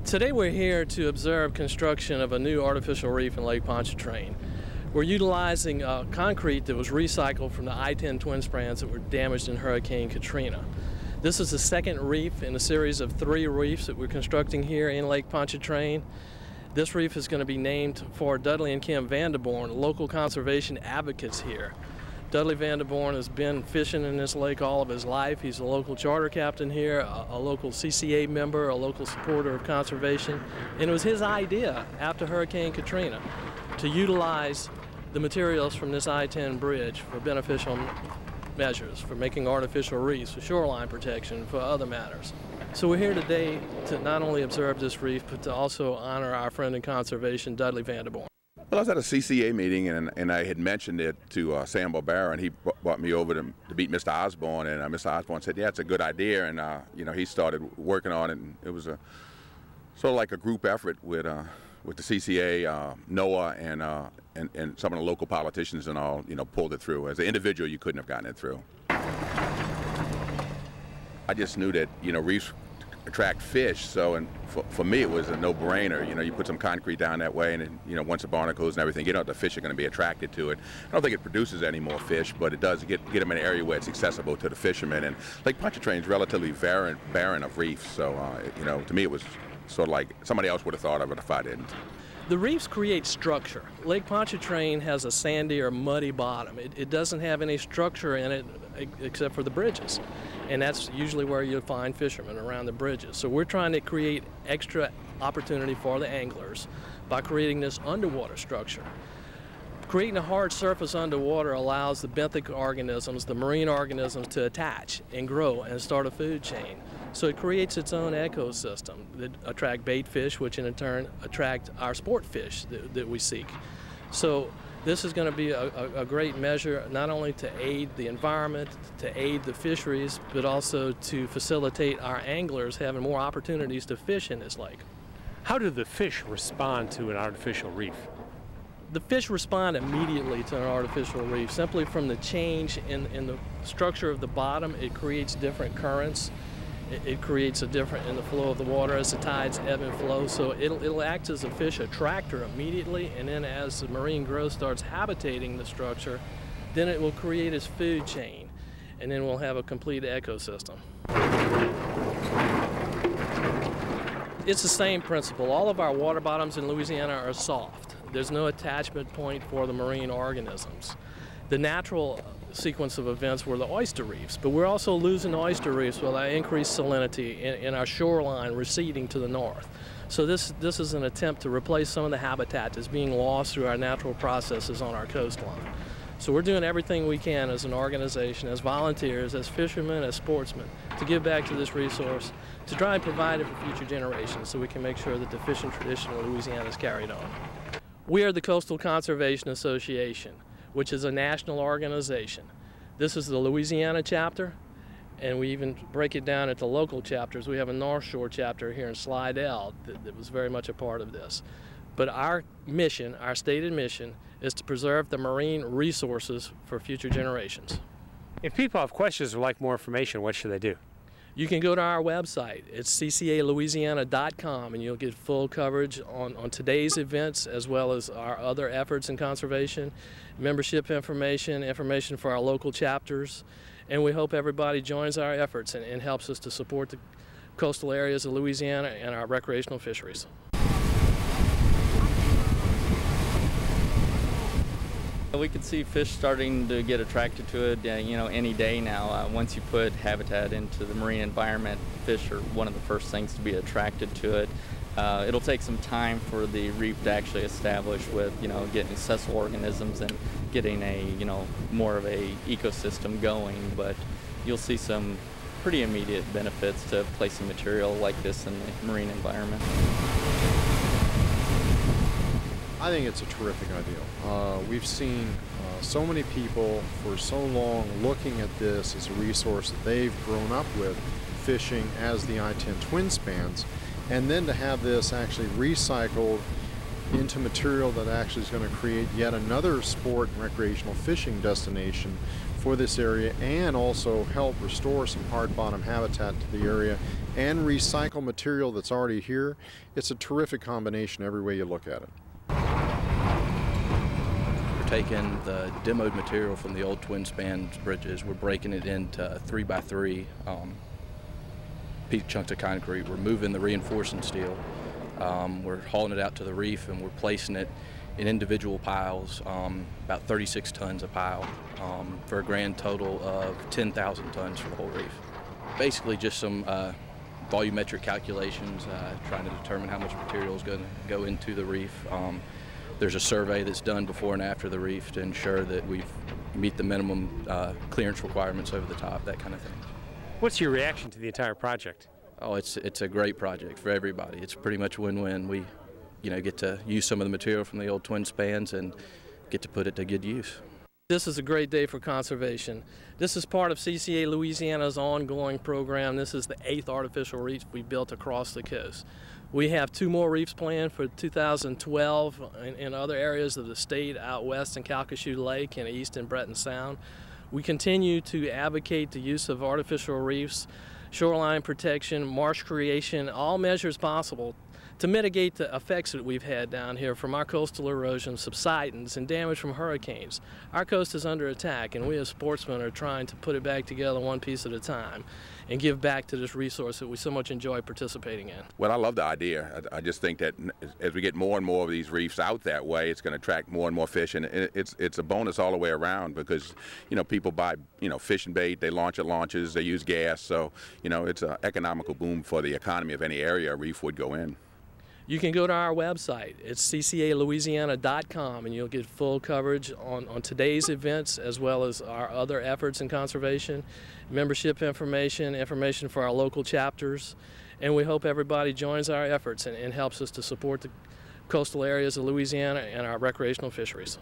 Today we're here to observe construction of a new artificial reef in Lake Pontchartrain. We're utilizing concrete that was recycled from the I-10 twin spans that were damaged in Hurricane Katrina. This is the second reef in a series of 3 reefs that we're constructing here in Lake Pontchartrain. This reef is going to be named for Dudley and Kim Vanderborn, local conservation advocates here. Dudley Vanderborn has been fishing in this lake all of his life. He's a local charter captain here, a local CCA member, a local supporter of conservation. And it was his idea after Hurricane Katrina to utilize the materials from this I-10 bridge for beneficial measures, for making artificial reefs, for shoreline protection, for other matters. So we're here today to not only observe this reef, but to also honor our friend in conservation, Dudley Vanderborn. Well, I was at a CCA meeting and I had mentioned it to Sam Barbera, and he brought me over to meet Mr. Osborne, and Mr. Osborne said, yeah, it's a good idea, and he started working on it, and it was a sort of like a group effort with the CCA, NOAA, and some of the local politicians and all, pulled it through. As an individual, you couldn't have gotten it through. I just knew that, reefs attract fish, so and for me it was a no-brainer. You put some concrete down that way, and once the barnacles and everything, the fish are going to be attracted to it. I don't think it produces any more fish, but it does get them in an area where it's accessible to the fishermen. And Lake Pontchartrain is relatively barren of reefs, so to me it was sort of like somebody else would have thought of it if I didn't. The reefs create structure. Lake Pontchartrain has a sandy or muddy bottom. It doesn't have any structure in it except for the bridges. And that's usually where you'll find fishermen, around the bridges. So we're trying to create extra opportunity for the anglers by creating this underwater structure. Creating a hard surface underwater allows the benthic organisms, the marine organisms, to attach and grow and start a food chain. So it creates its own ecosystem that attract bait fish, which in turn attract our sport fish that we seek. So this is going to be a great measure, not only to aid the environment, to aid the fisheries, but also to facilitate our anglers having more opportunities to fish in this lake. How do the fish respond to an artificial reef? The fish respond immediately to an artificial reef. Simply from the change in the structure of the bottom, it creates different currents. It creates a different in the flow of the water as the tides ebb and flow. So it'll act as a fish attractor immediately, and then as the marine growth starts habitating the structure, then it will create its food chain, and then we'll have a complete ecosystem. It's the same principle. All of our water bottoms in Louisiana are soft. There's no attachment point for the marine organisms. The natural sequence of events were the oyster reefs, but we're also losing oyster reefs with our increased salinity in our shoreline receding to the north. So this is an attempt to replace some of the habitat that's being lost through our natural processes on our coastline. So we're doing everything we can as an organization, as volunteers, as fishermen, as sportsmen, to give back to this resource, to try and provide it for future generations so we can make sure that the fishing tradition of Louisiana is carried on. We are the Coastal Conservation Association, which is a national organization. This is the Louisiana chapter, and we even break it down into local chapters. We have a North Shore chapter here in Slidell that was very much a part of this. But our mission, our stated mission, is to preserve the marine resources for future generations. If people have questions or like more information, what should they do? You can go to our website. It's ccalouisiana.com, and you'll get full coverage on today's events as well as our other efforts in conservation, membership information for our local chapters, and we hope everybody joins our efforts and helps us to support the coastal areas of Louisiana and our recreational fisheries. We can see fish starting to get attracted to it, any day now. Once you put habitat into the marine environment, fish are one of the first things to be attracted to it. It'll take some time for the reef to actually establish with, getting sessile organisms and getting a, more of a ecosystem going, but you'll see some pretty immediate benefits to placing material like this in the marine environment. I think it's a terrific idea. We've seen so many people for so long looking at this as a resource that they've grown up with, fishing as the I-10 twin spans, and then to have this actually recycled into material that actually is going to create yet another sport and recreational fishing destination for this area and also help restore some hard bottom habitat to the area and recycle material that's already here. It's a terrific combination every way you look at it. We're taking the demoed material from the old twin span bridges, we're breaking it into 3x3 chunks of concrete. We're moving the reinforcing steel. We're hauling it out to the reef and we're placing it in individual piles, about 36 tons a pile, for a grand total of 10,000 tons for the whole reef. Basically just some volumetric calculations, trying to determine how much material is going to go into the reef. There's a survey that's done before and after the reef to ensure that we meet the minimum clearance requirements over the top, that kind of thing. What's your reaction to the entire project? Oh, it's a great project for everybody. It's pretty much win-win. We get to use some of the material from the old twin spans and get to put it to good use. This is a great day for conservation. This is part of CCA Louisiana's ongoing program. This is the 8th artificial reef we built across the coast. We have 2 more reefs planned for 2012 in other areas of the state, out west in Calcasieu Lake and east in Breton Sound. We continue to advocate the use of artificial reefs, shoreline protection, marsh creation, all measures possible to mitigate the effects that we've had down here from our coastal erosion, subsidence, and damage from hurricanes. Our coast is under attack, and we as sportsmen are trying to put it back together one piece at a time and give back to this resource that we so much enjoy participating in. Well, I love the idea. I just think that as we get more and more of these reefs out that way, it's going to attract more and more fish, and it's a bonus all the way around because, people buy, fishing bait, they launch at launches, they use gas, so, it's an economical boom for the economy of any area a reef would go in. You can go to our website. It's ccalouisiana.com, and you'll get full coverage on today's events as well as our other efforts in conservation, membership information for our local chapters, and we hope everybody joins our efforts and helps us to support the coastal areas of Louisiana and our recreational fisheries.